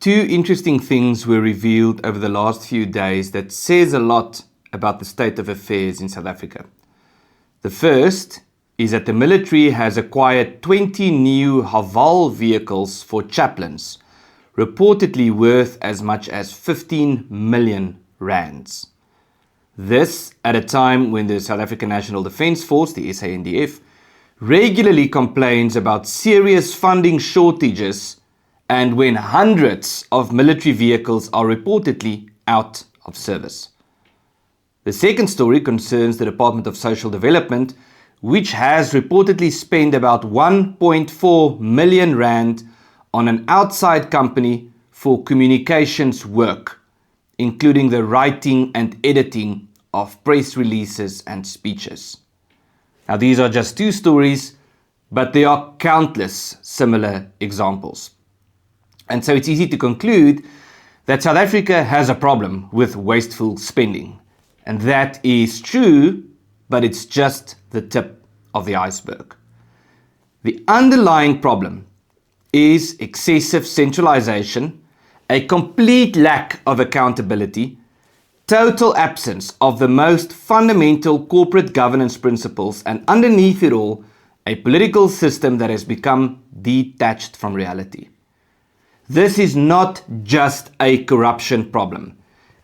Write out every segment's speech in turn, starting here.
Two interesting things were revealed over the last few days that says a lot about the state of affairs in South Africa. The first is that the military has acquired 20 new Haval vehicles for chaplains, reportedly worth as much as 15 million rands. This at a time when the South African National Defence Force, the SANDF, regularly complains about serious funding shortages and when hundreds of military vehicles are reportedly out of service. The second story concerns the Department of Social Development, which has reportedly spent about 1.4 million rand on an outside company for communications work, including the writing and editing of press releases and speeches. Now, these are just two stories, but there are countless similar examples. And so it's easy to conclude that South Africa has a problem with wasteful spending. And that is true, but it's just the tip of the iceberg. The underlying problem is excessive centralization, a complete lack of accountability, total absence of the most fundamental corporate governance principles, and underneath it all, a political system that has become detached from reality. This is not just a corruption problem,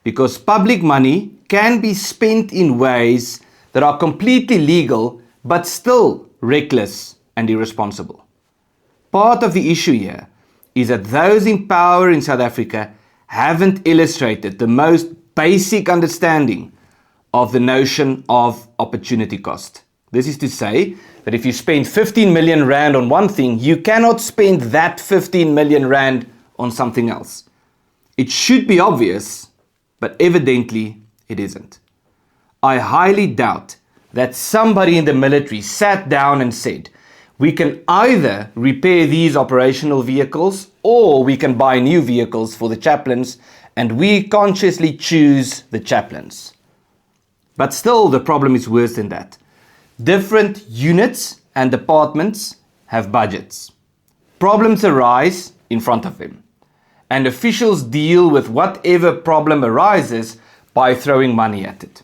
because public money can be spent in ways that are completely legal but still reckless and irresponsible. Part of the issue here is that those in power in South Africa haven't illustrated the most basic understanding of the notion of opportunity cost. This is to say that if you spend 15 million rand on one thing, you cannot spend that 15 million rand on something else. It should be obvious, but evidently it isn't. I highly doubt that somebody in the military sat down and said, we can either repair these operational vehicles or we can buy new vehicles for the chaplains, and we consciously choose the chaplains. But still, the problem is worse than that. Different units and departments have budgets. Problems arise in front of them, and officials deal with whatever problem arises by throwing money at it.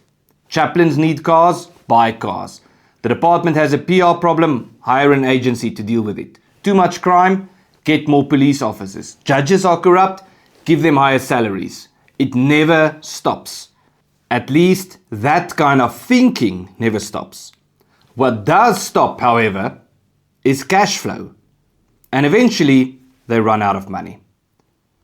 Chaplains need cars, buy cars. The department has a PR problem, hire an agency to deal with it. Too much crime, get more police officers. Judges are corrupt, give them higher salaries. It never stops. At least that kind of thinking never stops. What does stop, however, is cash flow. And eventually, they run out of money.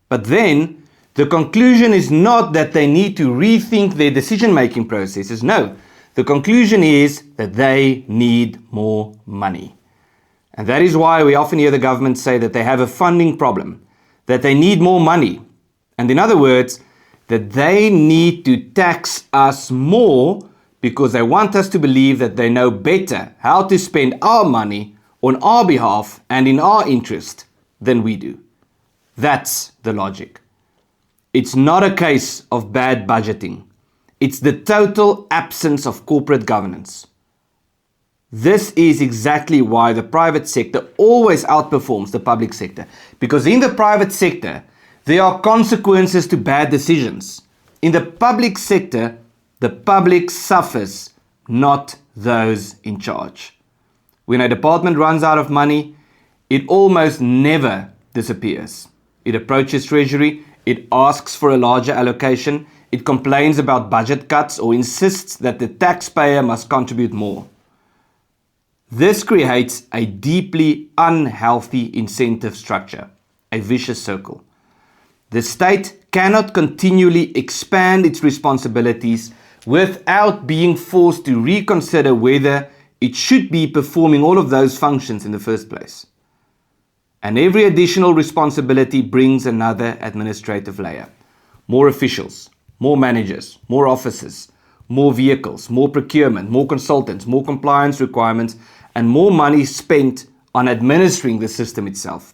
But then, the conclusion is not that they need to rethink their decision-making processes. No, the conclusion is that they need more money. And that is why we often hear the government say that they have a funding problem, that they need more money. And in other words, that they need to tax us more because they want us to believe that they know better how to spend our money on our behalf and in our interest than we do. That's the logic. It's not a case of bad budgeting. It's the total absence of corporate governance. This is exactly why the private sector always outperforms the public sector. Because in the private sector, there are consequences to bad decisions. In the public sector, the public suffers, not those in charge. When a department runs out of money, it almost never disappears. It approaches Treasury, it asks for a larger allocation, it complains about budget cuts or insists that the taxpayer must contribute more. This creates a deeply unhealthy incentive structure, a vicious circle. The state cannot continually expand its responsibilities without being forced to reconsider whether it should be performing all of those functions in the first place. And every additional responsibility brings another administrative layer. More officials, more managers, more officers, more vehicles, more procurement, more consultants, more compliance requirements, and more money spent on administering the system itself.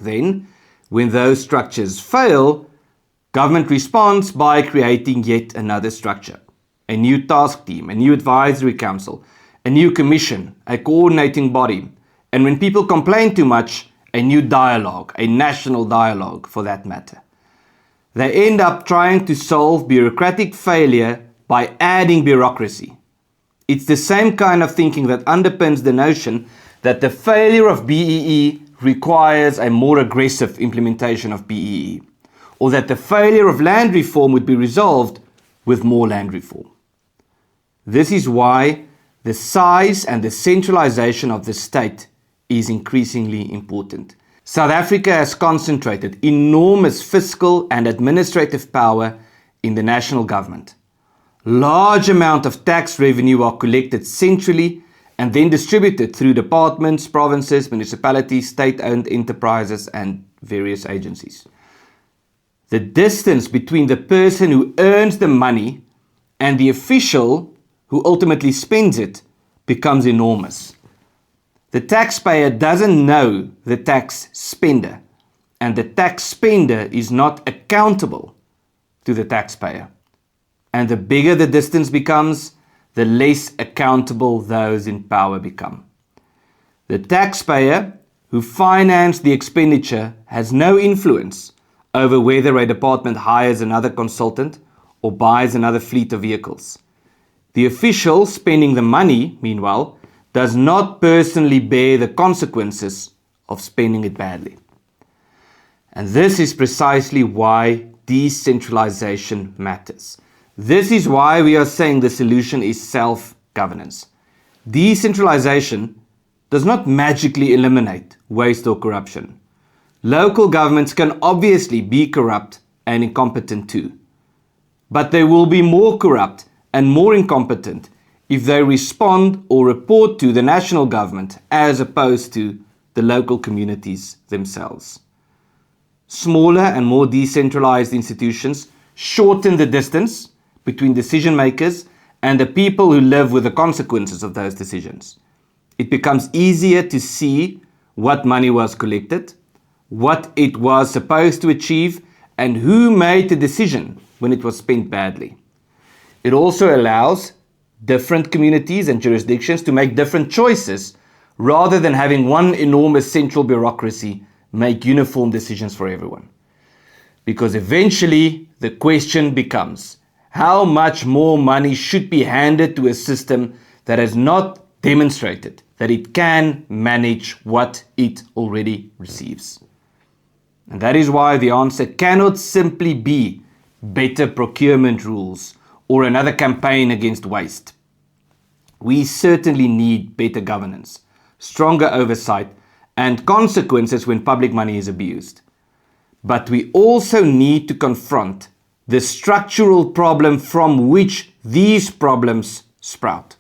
Then, when those structures fail, government responds by creating yet another structure. A new task team, a new advisory council, a new commission, a coordinating body. And when people complain too much, a new dialogue, a national dialogue for that matter. They end up trying to solve bureaucratic failure by adding bureaucracy. It's the same kind of thinking that underpins the notion that the failure of BEE requires a more aggressive implementation of BEE, or that the failure of land reform would be resolved with more land reform. This is why the size and the centralization of the state is increasingly important. South Africa has concentrated enormous fiscal and administrative power in the national government. Large amount of tax revenue are collected centrally and then distributed through departments, provinces, municipalities, state-owned enterprises and various agencies. The distance between the person who earns the money and the official who ultimately spends it becomes enormous. The taxpayer doesn't know the tax spender, and the tax spender is not accountable to the taxpayer. And the bigger the distance becomes, the less accountable those in power become. The taxpayer who financed the expenditure has no influence over whether a department hires another consultant or buys another fleet of vehicles. The official spending the money, meanwhile, does not personally bear the consequences of spending it badly. And this is precisely why decentralization matters. This is why we are saying the solution is self-governance. Decentralization does not magically eliminate waste or corruption. Local governments can obviously be corrupt and incompetent too. But they will be more corrupt and more incompetent if they respond or report to the national government as opposed to the local communities themselves. Smaller and more decentralized institutions shorten the distance between decision makers and the people who live with the consequences of those decisions. It becomes easier to see what money was collected, what it was supposed to achieve, and who made the decision when it was spent badly. It also allows different communities and jurisdictions to make different choices rather than having one enormous central bureaucracy make uniform decisions for everyone. Because eventually the question becomes, how much more money should be handed to a system that has not demonstrated that it can manage what it already receives? And that is why the answer cannot simply be better procurement rules or another campaign against waste. We certainly need better governance, stronger oversight, and consequences when public money is abused. But we also need to confront the structural problem from which these problems sprout.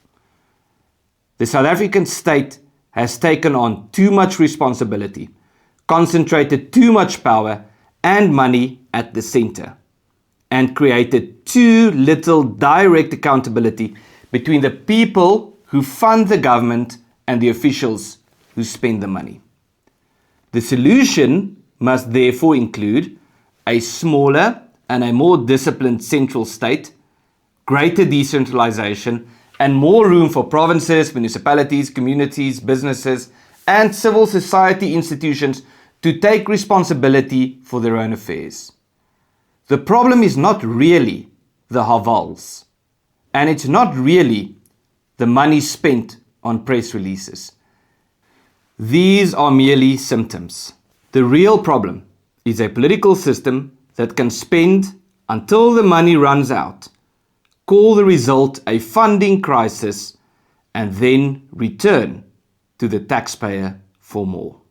The South African state has taken on too much responsibility, concentrated too much power and money at the center, and created too little direct accountability between the people who fund the government and the officials who spend the money. The solution must therefore include a smaller and a more disciplined central state, greater decentralization, and more room for provinces, municipalities, communities, businesses, and civil society institutions to take responsibility for their own affairs. The problem is not really the havals, and it's not really the money spent on press releases. These are merely symptoms. The real problem is a political system that can spend until the money runs out, call the result a funding crisis, and then return to the taxpayer for more.